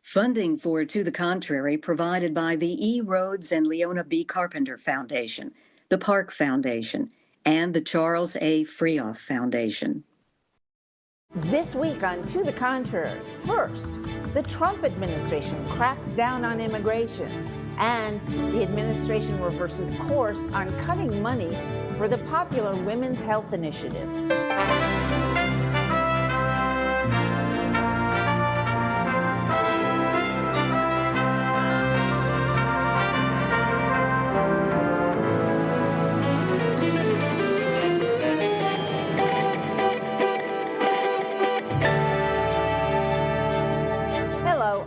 Funding for To the Contrary provided by the E. Rhodes and Leona B. Carpenter Foundation, the Park Foundation, and the Charles A. Freoff Foundation. This week on To the Contrary, first, the Trump administration cracks down on immigration, and the administration reverses course on cutting money for the popular Women's Health Initiative.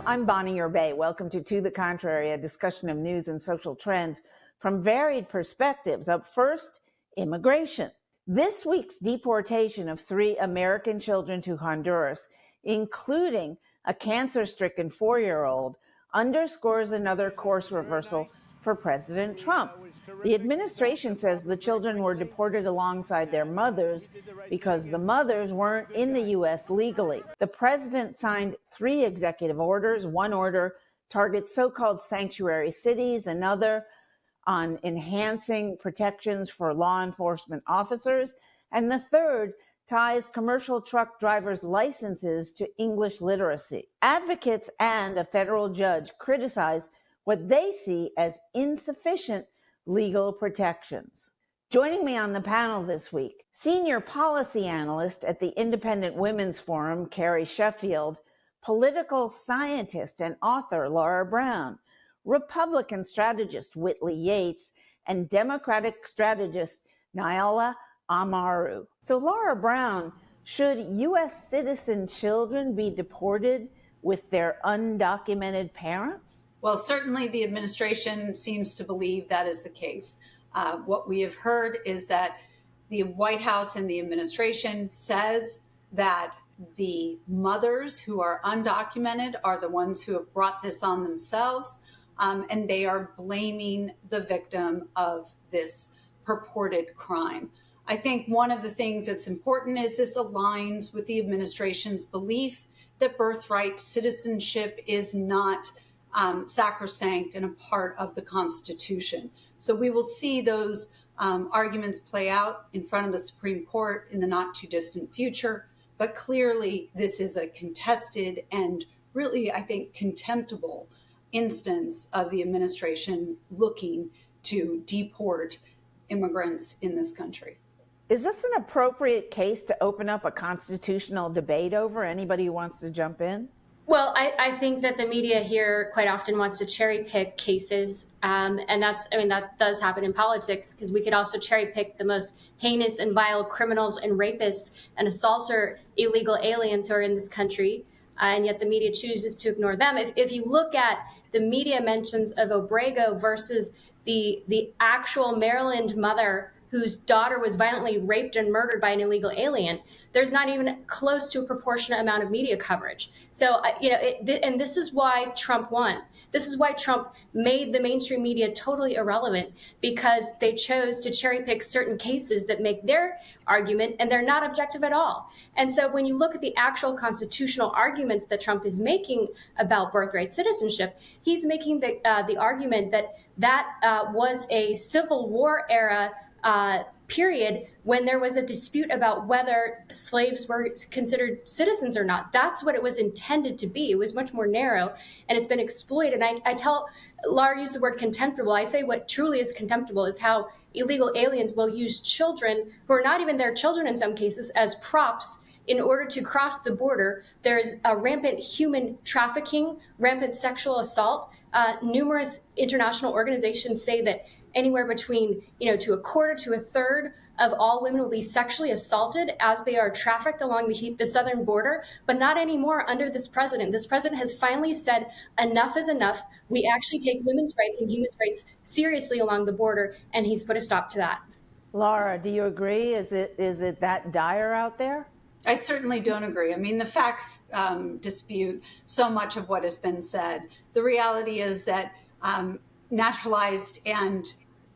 I'm Bonnie Urbay. Welcome to the Contrary, a discussion of news and social trends from varied perspectives. Up first, immigration. This week's deportation of 3 American children to Honduras, including a cancer-stricken 4-year-old, underscores another course reversal for President Trump. The administration says the children were deported alongside their mothers because the mothers weren't in the U.S. legally. The president signed 3 executive orders. One order targets so-called sanctuary cities, another on enhancing protections for law enforcement officers, and the third ties commercial truck drivers' licenses to English literacy. Advocates and a federal judge criticize what they see as insufficient legal protections. Joining me on the panel this week, senior policy analyst at the Independent Women's Forum, Carrie Sheffield, political scientist and author Laura Brown, Republican strategist Whitley Yates, and Democratic strategist Nyala Amaru. So Laura Brown, should U.S. citizen children be deported with their undocumented parents? Well, certainly the administration seems to believe that is the case. What we have heard is that the White House and the administration says that the mothers who are undocumented are the ones who have brought this on themselves, and they are blaming the victim of this purported crime. I think one of the things that's important is this aligns with the administration's belief that birthright citizenship is not sacrosanct and a part of the Constitution. So we will see those arguments play out in front of the Supreme Court in the not too distant future. But clearly, this is a contested and really, I think, contemptible instance of the administration looking to deport immigrants in this country. Is this an appropriate case to open up a constitutional debate over? Anybody who wants to jump in? Well, I think that the media here quite often wants to cherry pick cases. And that does happen in politics, because we could also cherry pick the most heinous and vile criminals and rapists and assaulter illegal aliens who are in this country. And yet the media chooses to ignore them. If you look at the media mentions of Obrego versus the actual Maryland mother whose daughter was violently raped and murdered by an illegal alien, there's not even close to a proportionate amount of media coverage. So, and this is why Trump won. This is why Trump made the mainstream media totally irrelevant, because they chose to cherry pick certain cases that make their argument, and they're not objective at all. And so when you look at the actual constitutional arguments that Trump is making about birthright citizenship, he's making the argument that was a Civil War era period when there was a dispute about whether slaves were considered citizens or not. That's what it was intended to be. It was much more narrow, and it's been exploited. And I tell Laura used the word contemptible. I say what truly is contemptible is how illegal aliens will use children who are not even their children in some cases as props in order to cross the border. There's a rampant human trafficking, rampant sexual assault. Numerous international organizations say that anywhere between, to a quarter to a third of all women will be sexually assaulted as they are trafficked along the southern border, but not anymore under this president. This president has finally said enough is enough. We actually take women's rights and human rights seriously along the border, and he's put a stop to that. Laura, do you agree? Is it that dire out there? I certainly don't agree. I mean, the facts dispute so much of what has been said. The reality is that naturalized and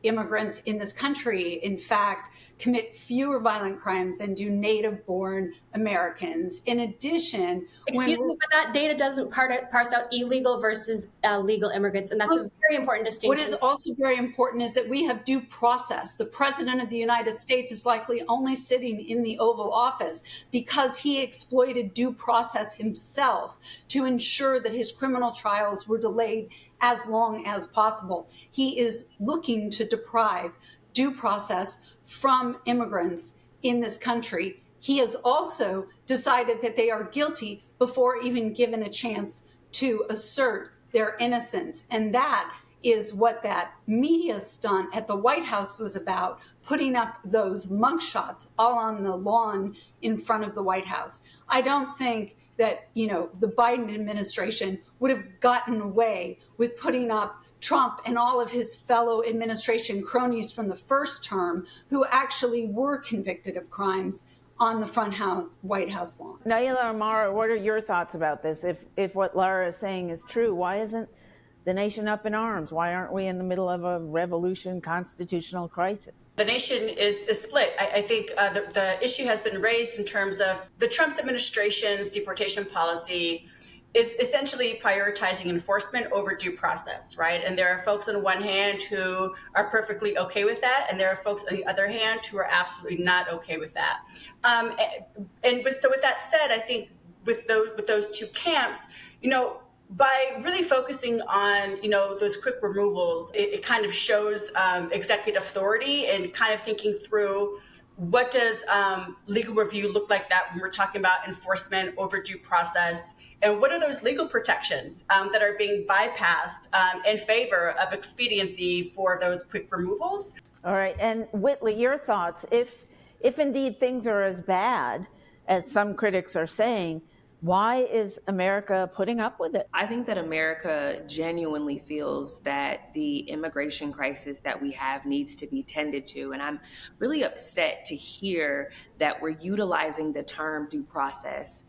immigrants in this country, in fact, commit fewer violent crimes than do native-born Americans. In addition, excuse me, but that data doesn't parse out illegal versus legal immigrants, and that's a very important distinction. What is also very important is that we have due process. The President of the United States is likely only sitting in the Oval Office because he exploited due process himself to ensure that his criminal trials were delayed as long as possible. He is looking to deprive due process from immigrants in this country. He has also decided that they are guilty before even given a chance to assert their innocence. And that is what that media stunt at the White House was about, putting up those mugshots all on the lawn in front of the White House. I don't think that, the Biden administration would have gotten away with putting up Trump and all of his fellow administration cronies from the first term who actually were convicted of crimes on the White House lawn. Naila Amaru, what are your thoughts about this? If what Lara is saying is true, why isn't the nation up in arms? Why aren't we in the middle of a revolution, constitutional crisis? The nation is split. I think the issue has been raised in terms of the Trump's administration's deportation policy is essentially prioritizing enforcement over due process, right? And there are folks on one hand who are perfectly okay with that, and there are folks on the other hand who are absolutely not okay with that. So with that said, I think with those two camps, by really focusing on, those quick removals, it kind of shows executive authority and kind of thinking through what does legal review look like that when we're talking about enforcement over due process, and what are those legal protections that are being bypassed in favor of expediency for those quick removals. All right. And Whitley, your thoughts, if indeed things are as bad as some critics are saying, why is America putting up with it? I think that America genuinely feels that the immigration crisis that we have needs to be tended to. And I'm really upset to hear that we're utilizing the term due process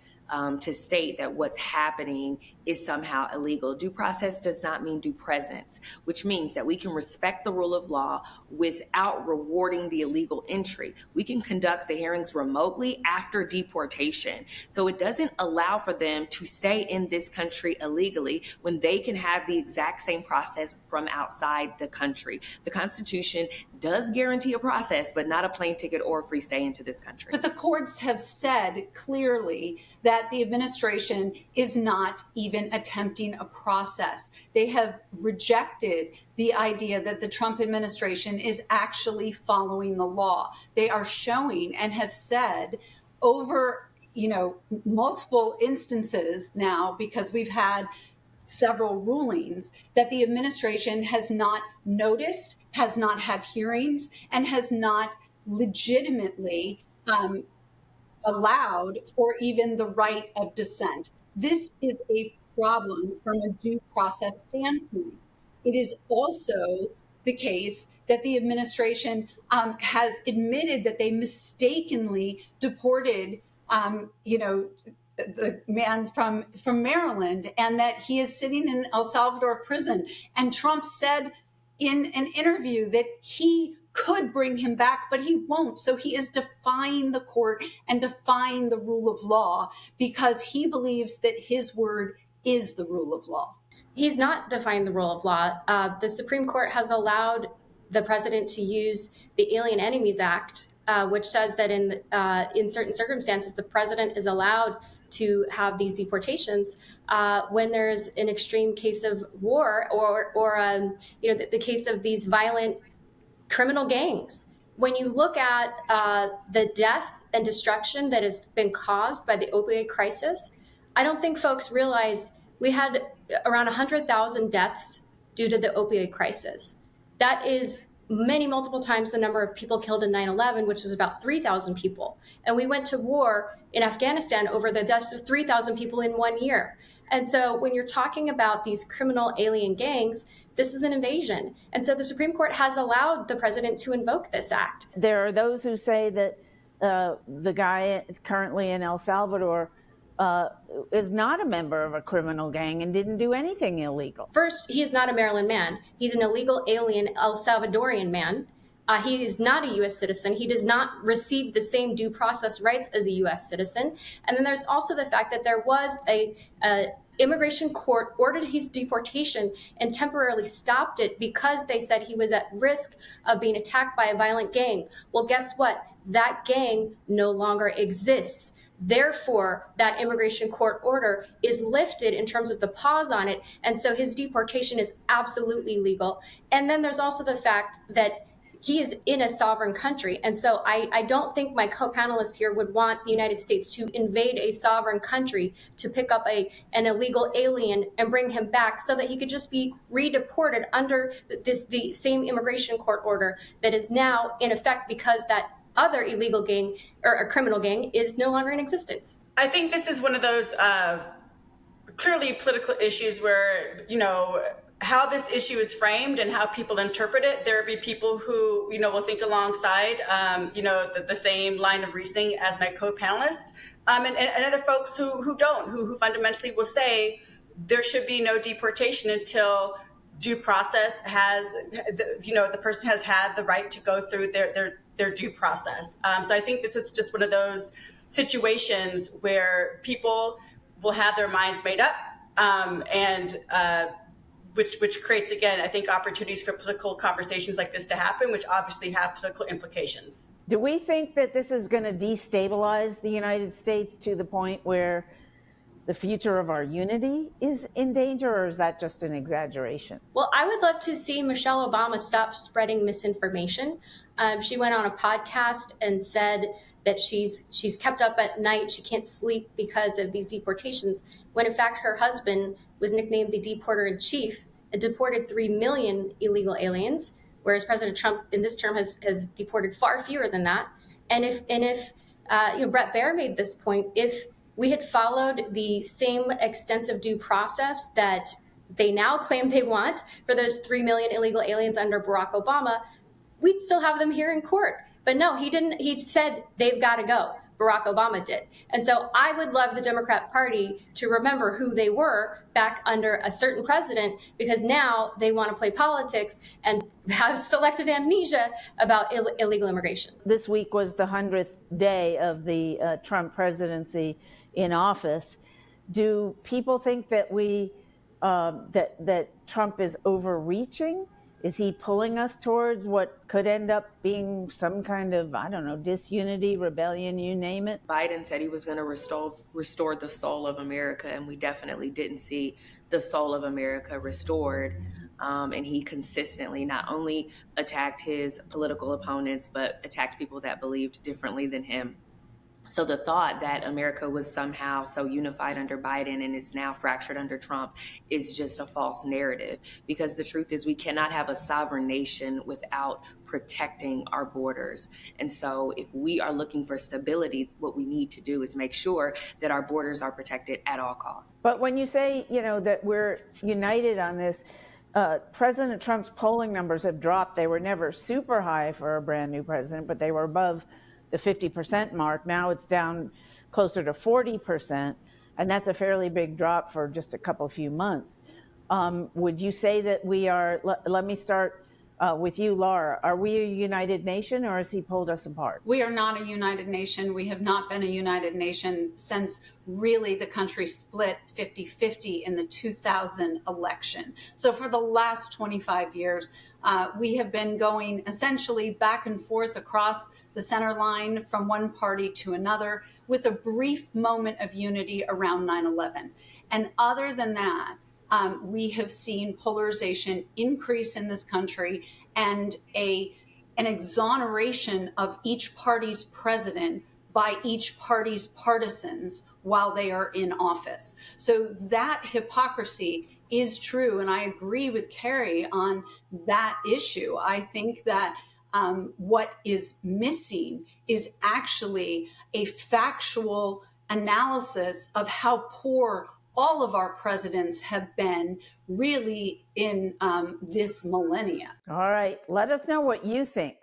to state that what's happening is somehow illegal. Due process does not mean due presence, which means that we can respect the rule of law without rewarding the illegal entry. We can conduct the hearings remotely after deportation. So it doesn't allow for them to stay in this country illegally when they can have the exact same process from outside the country. The Constitution does guarantee a process, but not a plane ticket or a free stay into this country. But the courts have said clearly that the administration is not even attempting a process. They have rejected the idea that the Trump administration is actually following the law. They are showing and have said over, multiple instances now, because we've had several rulings, that the administration has not noticed, has not had hearings, and has not legitimately allowed for even the right of dissent. This is a problem from a due process standpoint. It is also the case that the administration has admitted that they mistakenly deported, the man from Maryland, and that he is sitting in El Salvador prison. And Trump said in an interview that he could bring him back, but he won't. So he is defying the court and defying the rule of law because he believes that his word is the rule of law. He's not defying the rule of law. The Supreme Court has allowed the president to use the Alien Enemies Act, which says that in certain circumstances, the president is allowed to have these deportations when there's an extreme case of war or the case of these violent criminal gangs. When you look at the death and destruction that has been caused by the opioid crisis, I don't think folks realize we had around 100,000 deaths due to the opioid crisis. That is multiple times the number of people killed in 9/11, which was about 3,000 people. And we went to war in Afghanistan over the deaths of 3,000 people in 1 year. And so when you're talking about these criminal alien gangs, this is an invasion. And so the Supreme Court has allowed the president to invoke this act. There are those who say that the guy currently in El Salvador is not a member of a criminal gang and didn't do anything illegal. First, he is not a Maryland man. He's an illegal alien El Salvadorian man. He is not a U.S. citizen. He does not receive the same due process rights as a U.S. citizen. And then there's also the fact that there was a immigration court ordered his deportation and temporarily stopped it because they said he was at risk of being attacked by a violent gang. Well, guess what? That gang no longer exists. Therefore, that immigration court order is lifted in terms of the pause on it. And so his deportation is absolutely legal. And then there's also the fact that he is in a sovereign country. And so I don't think my co-panelists here would want the United States to invade a sovereign country to pick up an illegal alien and bring him back so that he could just be redeported under the same immigration court order that is now in effect because that other illegal gang or a criminal gang is no longer in existence. I think this is one of those clearly political issues where, how this issue is framed and how people interpret it. There will be people who, will think alongside, the same line of reasoning as my co-panelists, and other folks who don't, who fundamentally will say there should be no deportation until due process has, the person has had the right to go through their due process. So I think this is just one of those situations where people will have their minds made up, which creates, again, I think, opportunities for political conversations like this to happen, which obviously have political implications. Do we think that this is going to destabilize the United States to the point where the future of our unity is in danger, or is that just an exaggeration? Well, I would love to see Michelle Obama stop spreading misinformation. She went on a podcast and said that she's kept up at night, she can't sleep because of these deportations, when in fact her husband was nicknamed the deporter in chief and deported 3 million illegal aliens, whereas President Trump in this term has deported far fewer than that. And if Brett Baer made this point, if we had followed the same extensive due process that they now claim they want for those 3 million illegal aliens under Barack Obama, we'd still have them here in court. But no, he didn't. He said they've got to go. Barack Obama did. And so I would love the Democrat Party to remember who they were back under a certain president, because now they want to play politics and have selective amnesia about illegal immigration. This week was the 100th day of the Trump presidency in office. Do people think that that Trump is overreaching? Is he pulling us towards what could end up being some kind of, disunity, rebellion, you name it? Biden said he was going to restore the soul of America, and we definitely didn't see the soul of America restored. And he consistently not only attacked his political opponents, but attacked people that believed differently than him. So the thought that America was somehow so unified under Biden and is now fractured under Trump is just a false narrative, because the truth is we cannot have a sovereign nation without protecting our borders. And so if we are looking for stability, what we need to do is make sure that our borders are protected at all costs. But when you say, that we're united on this, President Trump's polling numbers have dropped. They were never super high for a brand new president, but they were above the 50% mark. Now it's down closer to 40%, and that's a fairly big drop for just a few months. Would you say that we are, let me start with you, Laura, are we a united nation, or has he pulled us apart? We are not a united nation. We have not been a united nation since really the country split 50-50 in the 2000 election. So for the last 25 years, we have been going essentially back and forth across the center line from one party to another, with a brief moment of unity around 9/11. And other than that, we have seen polarization increase in this country and an exoneration of each party's president by each party's partisans while they are in office. So that hypocrisy is true. And I agree with Carrie on that issue. I think that what is missing is actually a factual analysis of how poor all of our presidents have been really in this millennia. All right. Let us know what you think.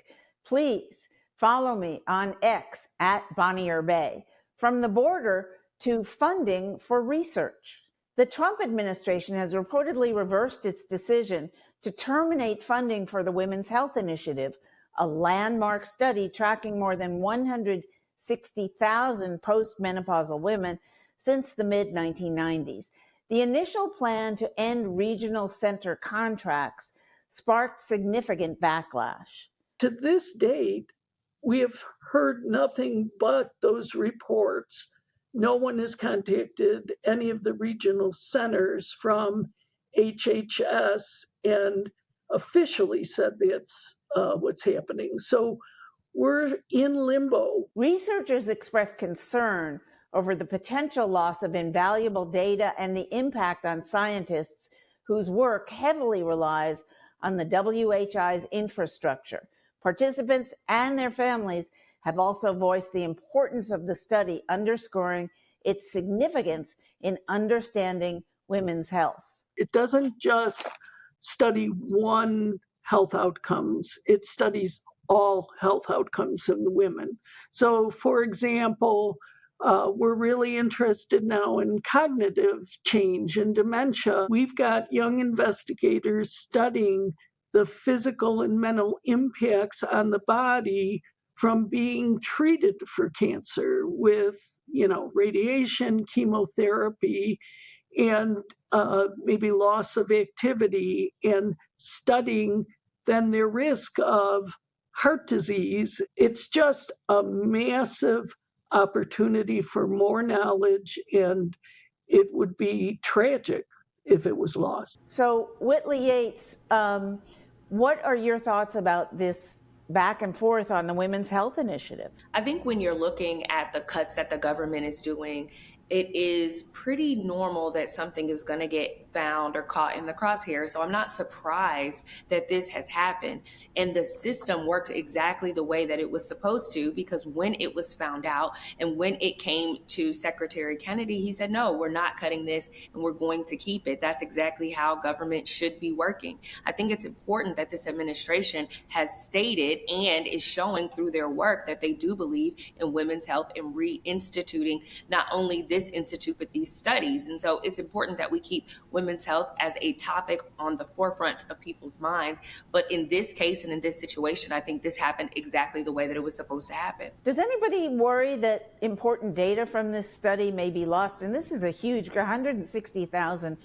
Please follow me on X @Bonnier Bay. From the border to funding for research. The Trump administration has reportedly reversed its decision to terminate funding for the Women's Health Initiative, a landmark study tracking more than 160,000 postmenopausal women since the mid-1990s. The initial plan to end regional center contracts sparked significant backlash. To this date, we have heard nothing but those reports. No one has contacted any of the regional centers from HHS and officially said that's what's happening. So we're in limbo. Researchers expressed concern over the potential loss of invaluable data and the impact on scientists whose work heavily relies on the WHI's infrastructure. Participants and their families have also voiced the importance of the study, underscoring its significance in understanding women's health. It doesn't just study one health outcomes, it studies all health outcomes in women. So, for example, we're really interested now in cognitive change and dementia. We've got young investigators studying the physical and mental impacts on the body from being treated for cancer with, radiation, chemotherapy, and maybe loss of activity, and studying then their risk of heart disease. It's just a massive opportunity for more knowledge, and it would be tragic if it was lost. So, Whitley Yates, what are your thoughts about this back and forth on the Women's Health Initiative? I think when you're looking at the cuts that the government is doing, it is pretty normal that something is going to get found or caught in the crosshairs. So I'm not surprised that this has happened. And the system worked exactly the way that it was supposed to, because when it was found out and when it came to Secretary Kennedy, he said, no, we're not cutting this and we're going to keep it. That's exactly how government should be working. I think it's important that this administration has stated and is showing through their work that they do believe in women's health and reinstituting not only this institute, but these studies. And so it's important that we keep women's health as a topic on the forefront of people's minds. But in this case and in this situation, I think this happened exactly the way that it was supposed to happen. Does anybody worry that important data from this study may be lost? And this is a huge, 160,000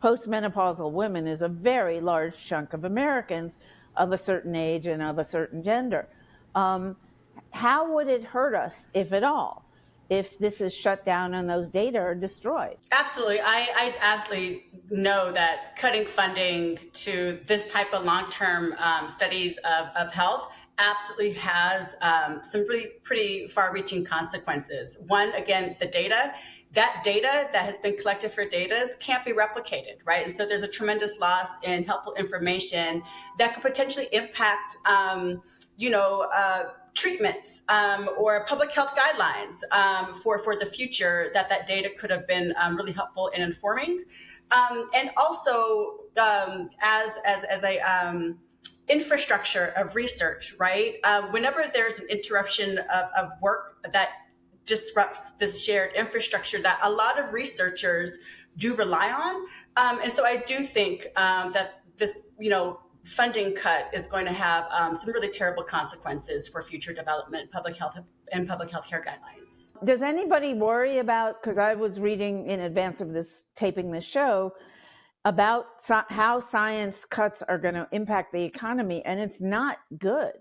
postmenopausal women is a very large chunk of Americans of a certain age and of a certain gender. How would it hurt us, if at all, if this is shut down and those data are destroyed? Absolutely. I absolutely know that cutting funding to this type of long-term studies of health absolutely has some pretty far-reaching consequences. One, again, the data. That data that has been collected for data can't be replicated, right? And so there's a tremendous loss in helpful information that could potentially impact, treatments or public health guidelines for the future that data could have been really helpful in informing. And also as a infrastructure of research, right? Whenever there's an interruption of work that disrupts this shared infrastructure that a lot of researchers do rely on. And so I do think that this, funding cut is going to have some really terrible consequences for future development, public health and public health care guidelines. Does anybody worry about, because I was reading in advance of this taping this show, about how science cuts are going to impact the economy, and it's not good,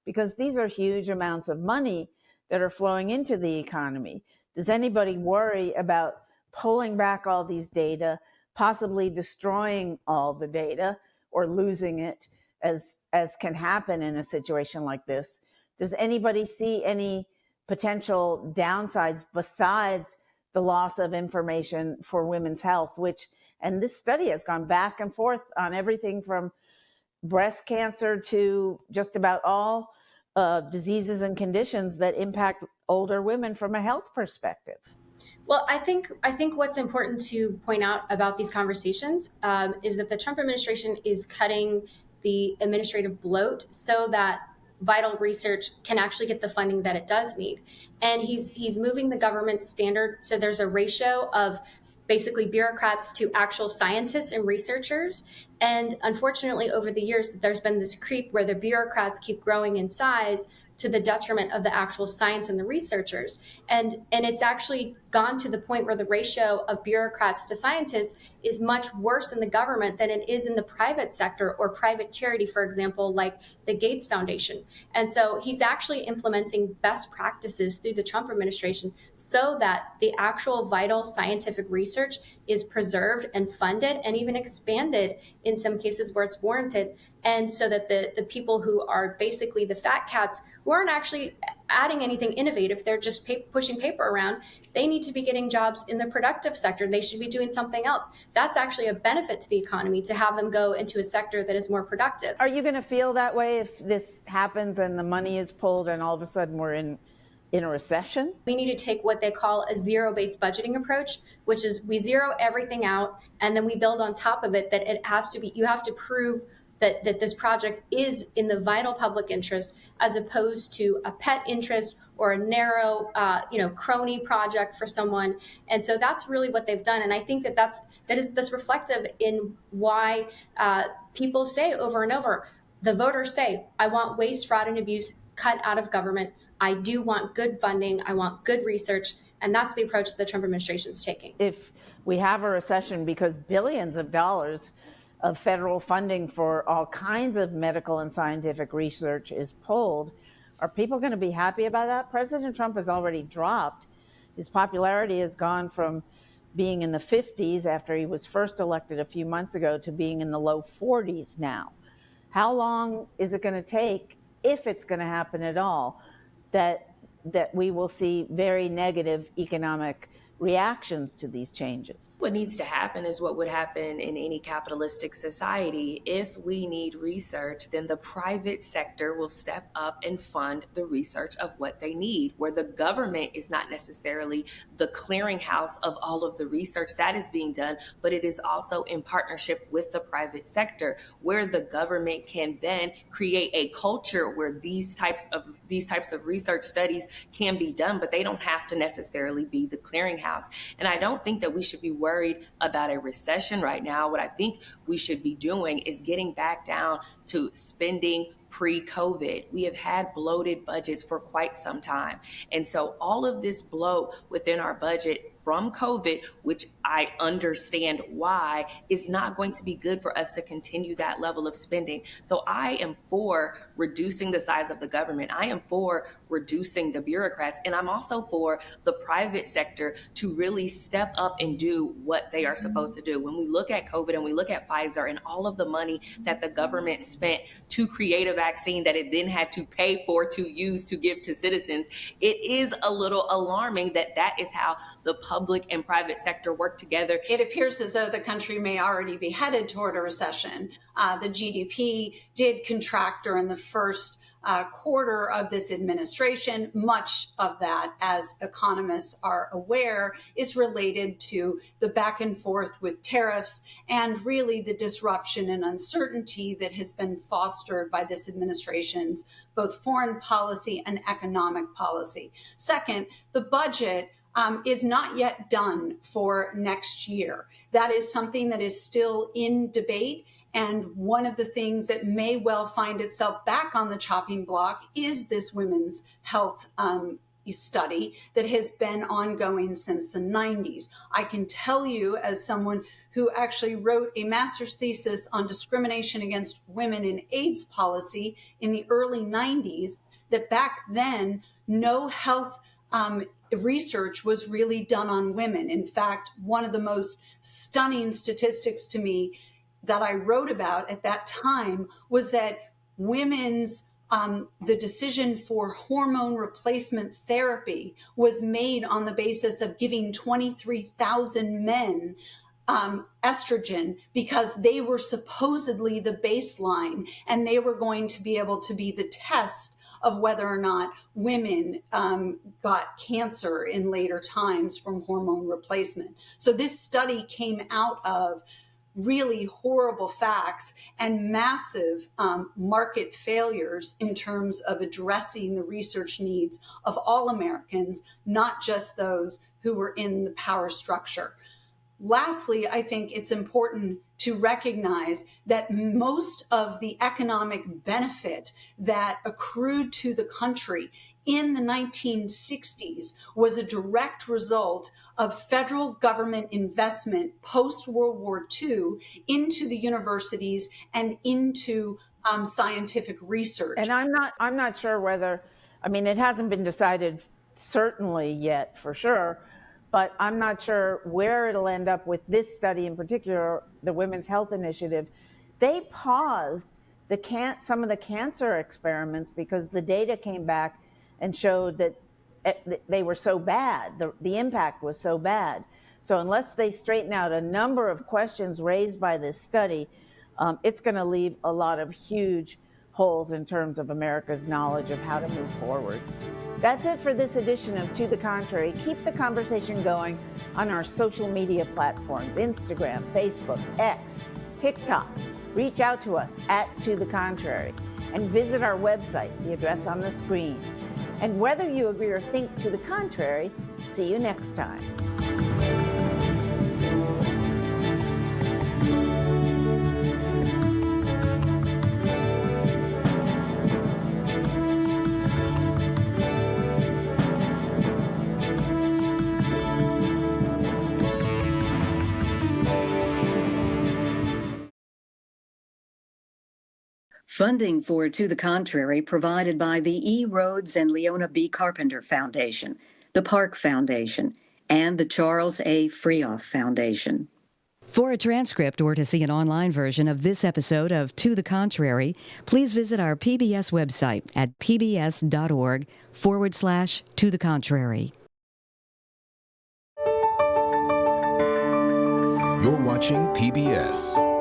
because these are huge amounts of money that are flowing into the economy. Does anybody worry about pulling back all these data, possibly destroying all the data, or losing it, as can happen in a situation like this? Does anybody see any potential downsides besides the loss of information for women's health, and this study has gone back and forth on everything from breast cancer to just about all diseases and conditions that impact older women from a health perspective? Well, I think what's important to point out about these conversations is that the Trump administration is cutting the administrative bloat so that vital research can actually get the funding that it does need. And he's moving the government standard. So there's a ratio of basically bureaucrats to actual scientists and researchers. And unfortunately, over the years, there's been this creep where the bureaucrats keep growing in size to the detriment of the actual science and the researchers. And it's actually gone to the point where the ratio of bureaucrats to scientists is much worse in the government than it is in the private sector or private charity, for example, like the Gates Foundation. And so he's actually implementing best practices through the Trump administration so that the actual vital scientific research is preserved and funded and even expanded in some cases where it's warranted. And so that the people who are basically the fat cats who aren't actually adding anything innovative, they're just pushing paper around, they need to be getting jobs in the productive sector. They should be doing something else. That's actually a benefit to the economy to have them go into a sector that is more productive. Are you going to feel that way if this happens and the money is pulled and all of a sudden we're in a recession? We need to take what they call a zero-based budgeting approach, which is we zero everything out and then we build on top of it that it has to be, you have to prove that this project is in the vital public interest as opposed to a pet interest or a narrow, crony project for someone. And so that's really what they've done. And I think that is reflective in why people say over and over, the voters say, I want waste, fraud, and abuse cut out of government. I do want good funding. I want good research. And that's the approach the Trump administration is taking. If we have a recession because billions of dollars of federal funding for all kinds of medical and scientific research is pulled, are people going to be happy about that? President Trump has already dropped. His popularity has gone from being in the 50s after he was first elected a few months ago to being in the low 40s now. How long is it going to take, if it's going to happen at all, that we will see very negative economic reactions to these changes? What needs to happen is what would happen in any capitalistic society. If we need research, then the private sector will step up and fund the research of what they need, where the government is not necessarily the clearinghouse of all of the research that is being done, but it is also in partnership with the private sector, where the government can then create a culture where these types of research studies can be done, but they don't have to necessarily be the clearinghouse. And I don't think that we should be worried about a recession right now. What I think we should be doing is getting back down to spending pre-COVID. We have had bloated budgets for quite some time. And so all of this bloat within our budget from COVID, which I understand why, is not going to be good for us to continue that level of spending. So I am for reducing the size of the government. I am for reducing the bureaucrats. And I'm also for the private sector to really step up and do what they are supposed to do. When we look at COVID and we look at Pfizer and all of the money that the government spent to create a vaccine that it then had to pay for, to use, to give to citizens, it is a little alarming that that is how the public and private sector work together. It appears as though the country may already be headed toward a recession. The GDP did contract during the first quarter of this administration. Much of that, as economists are aware, is related to the back and forth with tariffs and really the disruption and uncertainty that has been fostered by this administration's both foreign policy and economic policy. Second, the budget is not yet done for next year. That is something that is still in debate. And one of the things that may well find itself back on the chopping block is this women's health study that has been ongoing since the 90s. I can tell you, as someone who actually wrote a master's thesis on discrimination against women in AIDS policy in the early 90s, that back then, no health research was really done on women. In fact, one of the most stunning statistics to me that I wrote about at that time was that women's the decision for hormone replacement therapy was made on the basis of giving 23,000 men estrogen because they were supposedly the baseline and they were going to be able to be the test of whether or not women got cancer in later times from hormone replacement. So this study came out of really horrible facts and massive market failures in terms of addressing the research needs of all Americans, not just those who were in the power structure. Lastly, I think it's important to recognize that most of the economic benefit that accrued to the country in the 1960s was a direct result of federal government investment post-World War II into the universities and into scientific research. And I'm not sure whether, I mean, it hasn't been decided certainly yet for sure, but I'm not sure where it'll end up with this study in particular, the Women's Health Initiative. They paused some of the cancer experiments because the data came back and showed that they were so bad, the impact was so bad. So unless they straighten out a number of questions raised by this study, it's going to leave a lot of huge holes in terms of America's knowledge of how to move forward. That's it for this edition of To the Contrary. Keep the conversation going on our social media platforms, Instagram, Facebook, X, TikTok. Reach out to us at To the Contrary and visit our website, the address on the screen. And whether you agree or think to the contrary, see you next time. Funding for To the Contrary provided by the E. Rhodes and Leona B. Carpenter Foundation, the Park Foundation, and the Charles A. Freoff Foundation. For a transcript or to see an online version of this episode of To the Contrary, please visit our PBS website at pbs.org/To the Contrary. You're watching PBS.